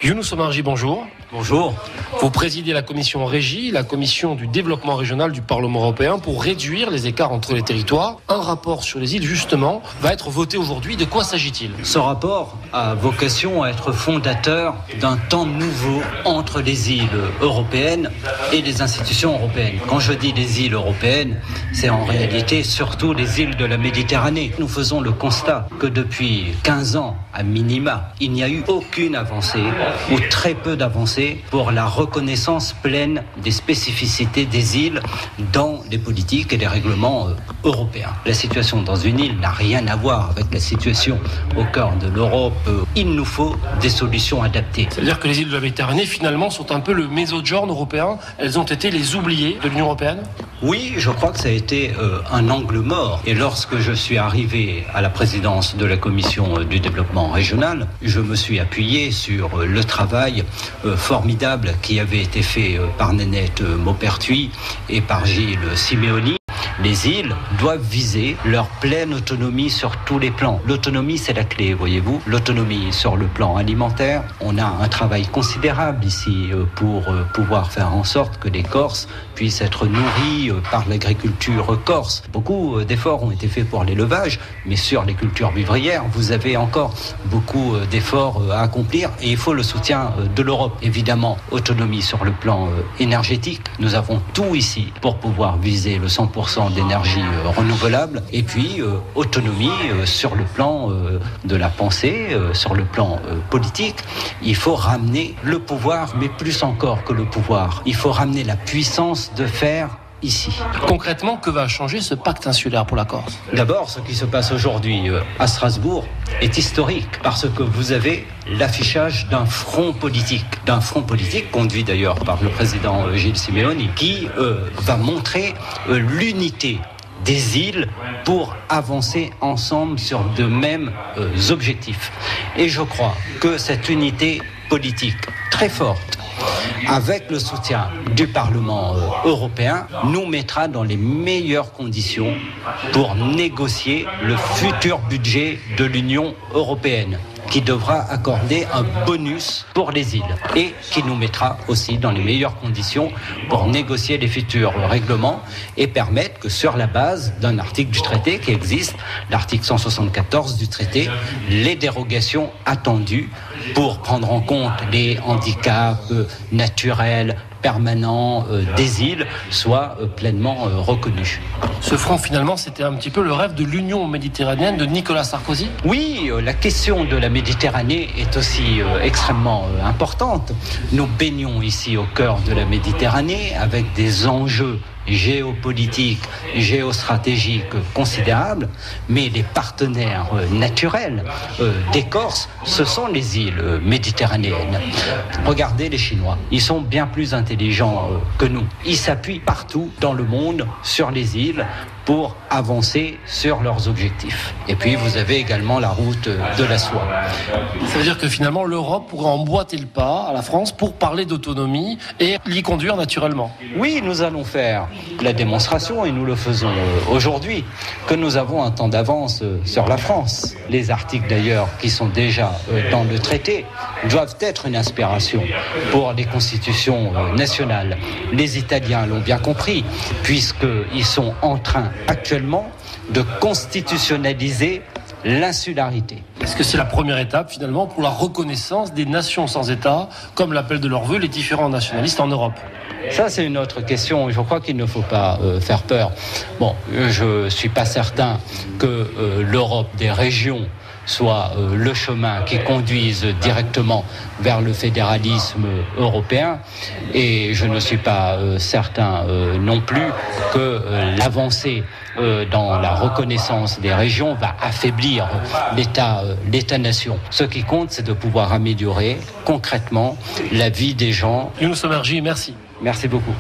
Younous Omarjee, bonjour. Bonjour. Vous présidez la commission Régie, la commission du développement régional du Parlement européen pour réduire les écarts entre les territoires. Un rapport sur les îles, justement, va être voté aujourd'hui. De quoi s'agit-il ? Ce rapport a vocation à être fondateur d'un temps nouveau entre les îles européennes et les institutions européennes. Quand je dis les îles européennes, c'est en réalité surtout les îles de la Méditerranée. Nous faisons le constat que depuis 15 ans, à minima, il n'y a eu aucune avancée ou très peu d'avancées pour la reconnaissance pleine des spécificités des îles dans les politiques et les règlements européens. La situation dans une île n'a rien à voir avec la situation au cœur de l'Europe. Il nous faut des solutions adaptées. C'est-à-dire que les îles de la Méditerranée, finalement, sont un peu le mésodjorn européen. Elles ont été les oubliées de l'Union européenne ? Oui, je crois que ça a été un angle mort. Et lorsque je suis arrivé à la présidence de la commission du développement régional, je me suis appuyé sur le travail formidable qui avait été fait par Nénette Maupertuis et par Gilles Simeoni. Les îles doivent viser leur pleine autonomie sur tous les plans. L'autonomie, c'est la clé, voyez-vous. L'autonomie sur le plan alimentaire. On a un travail considérable ici pour pouvoir faire en sorte que les Corses puissent être nourris par l'agriculture corse. Beaucoup d'efforts ont été faits pour l'élevage, mais sur les cultures vivrières, vous avez encore beaucoup d'efforts à accomplir et il faut le soutien de l'Europe. Évidemment, autonomie sur le plan énergétique. Nous avons tout ici pour pouvoir viser le 100% d'énergie renouvelable et puis autonomie sur le plan de la pensée, sur le plan politique. Il faut ramener le pouvoir, mais plus encore que le pouvoir, il faut ramener la puissance de faire ici. Concrètement, que va changer ce pacte insulaire pour la Corse ? D'abord, ce qui se passe aujourd'hui à Strasbourg est historique parce que vous avez l'affichage d'un front politique conduit d'ailleurs par le président Gilles Simeoni qui va montrer l'unité des îles pour avancer ensemble sur de mêmes objectifs. Et je crois que cette unité politique très forte, avec le soutien du Parlement européen, nous mettra dans les meilleures conditions pour négocier le futur budget de l'Union européenne, qui devra accorder un bonus pour les îles et qui nous mettra aussi dans les meilleures conditions pour négocier les futurs règlements et permettre que sur la base d'un article du traité qui existe, l'article 174 du traité, les dérogations attendues pour prendre en compte les handicaps naturels permanents des îles soient pleinement reconnus. Ce front, finalement, c'était un petit peu le rêve de l'Union méditerranéenne de Nicolas Sarkozy ? Oui, la question de la Méditerranée est aussi extrêmement importante. Nous baignons ici au cœur de la Méditerranée avec des enjeux géopolitiques, géostratégiques considérables, mais les partenaires naturels des Corses, ce sont les îles méditerranéennes. Regardez les Chinois, ils sont bien plus intelligents que nous. Ils s'appuient partout dans le monde sur les îles pour avancer sur leurs objectifs. Et puis vous avez également la route de la soie. Ça veut dire que finalement l'Europe pourrait emboîter le pas à la France pour parler d'autonomie et l'y conduire naturellement. Oui, nous allons faire la démonstration, et nous le faisons aujourd'hui, que nous avons un temps d'avance sur la France. Les articles d'ailleurs qui sont déjà dans le traité doivent être une inspiration pour les constitutions nationales. Les Italiens l'ont bien compris, puisqu'ils sont en train actuellement de constitutionnaliser l'insularité. Est-ce que c'est la première étape finalement pour la reconnaissance des nations sans État, comme l'appellent de leur vœu les différents nationalistes en Europe ? Ça, c'est une autre question. Je crois qu'il ne faut pas faire peur. Bon, je ne suis pas certain que l'Europe des régions soit le chemin qui conduise directement vers le fédéralisme européen, et je ne suis pas certain non plus que l'avancée dans la reconnaissance des régions va affaiblir l'État-nation. Ce qui compte, c'est de pouvoir améliorer concrètement la vie des gens. Younous Omarjee, merci. Merci beaucoup.